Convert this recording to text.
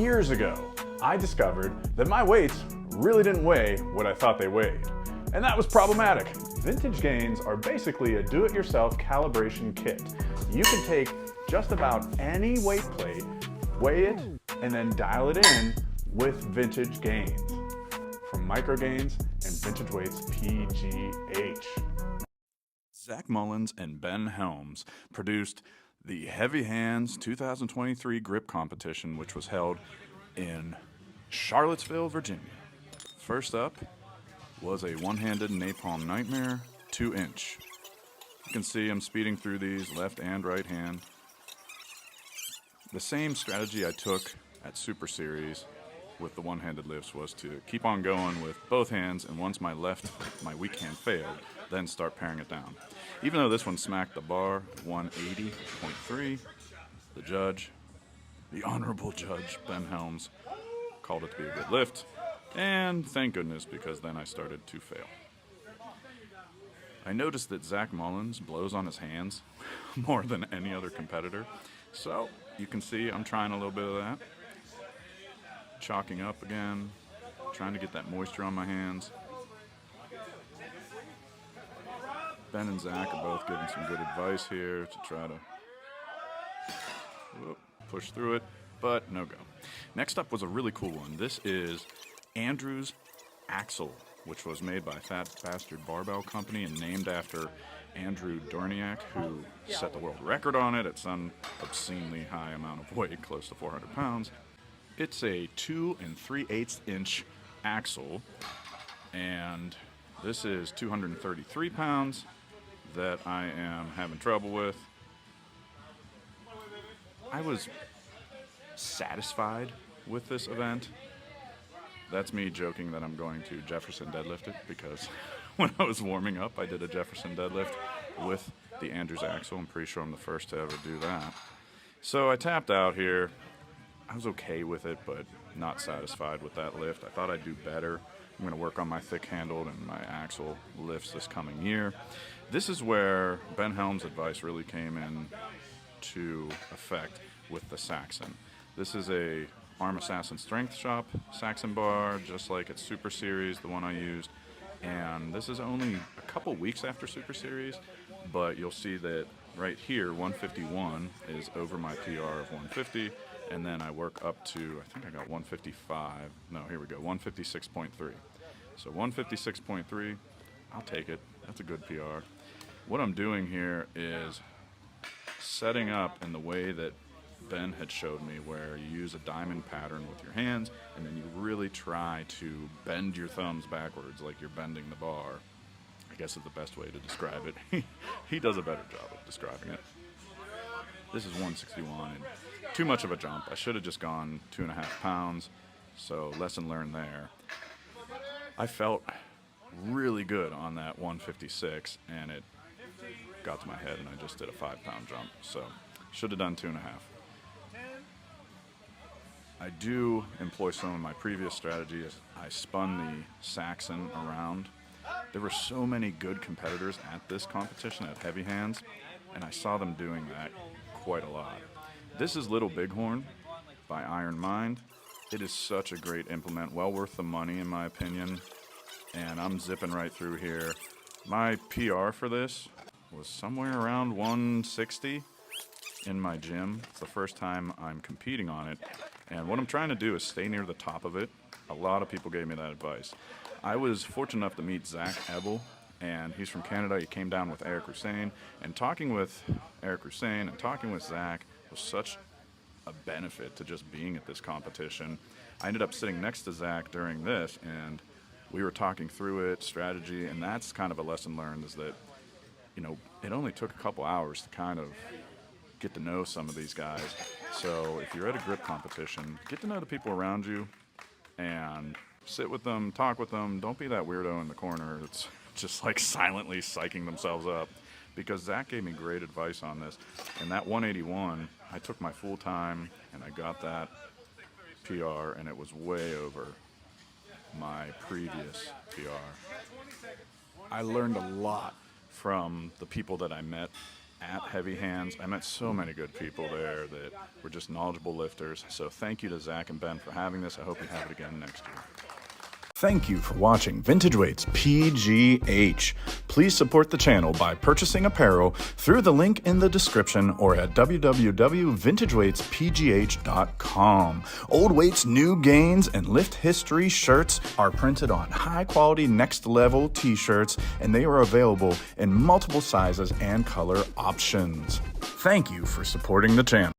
Years ago, I discovered that my weights really didn't weigh what I thought they weighed. And that was problematic. Vintage gains are basically a do-it-yourself calibration kit. You can take just about any weight plate, weigh it, and then dial it in with Vintage Gains. From Micro Gains and Vintage Weights PGH. Zach Mullins and Ben Helms produced the Heavy Hands 2023 Grip Competition, which was held in Charlottesville, Virginia. First up was a one-handed Napalm Nightmare 2-inch. You can see I'm speeding through these left and right hand. The same strategy I took at Super Series with the one-handed lifts was to keep on going with both hands, and once my weak hand failed, then start paring it down. Even though this one smacked the bar, 180.3, the judge, the honorable judge, Ben Helms, called it to be a good lift, and thank goodness, because then I started to fail. I noticed that Zach Mullins blows on his hands more than any other competitor, so you can see I'm trying a little bit of that. Chalking up again, trying to get that moisture on my hands. Ben and Zach are both giving some good advice here to try to push through it, but no go. Next up was a really cool one. This is Andrew's Axle, which was made by Fat Bastard Barbell Company and named after Andrew Dorniak, who set the world record on it at some obscenely high amount of weight, close to 400 pounds. It's a 2 3/8 inch axle, and this is 233 pounds that I am having trouble with. I was satisfied with this event. That's me joking that I'm going to Jefferson deadlift it, because when I was warming up, I did a Jefferson deadlift with the Andrews axle. I'm pretty sure I'm the first to ever do that. So I tapped out here. I was okay with it, but not satisfied with that lift. I thought I'd do better. I'm going to work on my thick-handled and my axle lifts this coming year. This is where Ben Helms' advice really came in to effect with the Saxon. This is a Arm Assassin Strength Shop Saxon bar, just like at Super Series, the one I used. And this is only a couple weeks after Super Series, but you'll see that right here, 151 is over my PR of 150. And then I work up to, I think I got 155. No, here we go, 156.3. So 156.3, I'll take it. That's a good PR. What I'm doing here is setting up in the way that Ben had showed me, where you use a diamond pattern with your hands, and then you really try to bend your thumbs backwards like you're bending the bar. I guess is the best way to describe it. He does a better job of describing it. This is 161, and too much of a jump. I should have just gone 2.5 pounds, so lesson learned there. I felt really good on that 156, and it got to my head, and I just did a 5-pound jump, so should have done 2.5. I do employ some of my previous strategies. I spun the Saxon around. There were so many good competitors at this competition at Heavy Hands, and I saw them doing that quite a lot. This is Little Bighorn by Iron Mind. It is such a great implement, well worth the money in my opinion, and I'm zipping right through here. My PR for this was somewhere around 160 in my gym. It's the first time I'm competing on it, and what I'm trying to do is stay near the top of it. A lot of people gave me that advice. I was fortunate enough to meet Zach Ebel, and he's from Canada. He came down with Eric Hussein, and talking with Eric Hussein and talking with Zach was such a benefit to just being at this competition. I ended up sitting next to Zach during this, and we were talking through it, strategy, and that's kind of a lesson learned, is that, you know, it only took a couple hours to kind of get to know some of these guys. So if you're at a grip competition, get to know the people around you and sit with them, talk with them. Don't be that weirdo in the corner that's just like silently psyching themselves up, because Zach gave me great advice on this. And that 181, I took my full time and I got that PR, and it was way over my previous PR. I learned a lot from the people that I met at Heavy Hands. I met so many good people there that were just knowledgeable lifters. So thank you to Zach and Ben for having this. I hope we have it again next year. Thank you for watching Vintage Weights PGH. Please support the channel by purchasing apparel through the link in the description or at www.vintageweightspgh.com. Old weights, new gains, and lift history shirts are printed on high-quality next-level t-shirts, and they are available in multiple sizes and color options. Thank you for supporting the channel.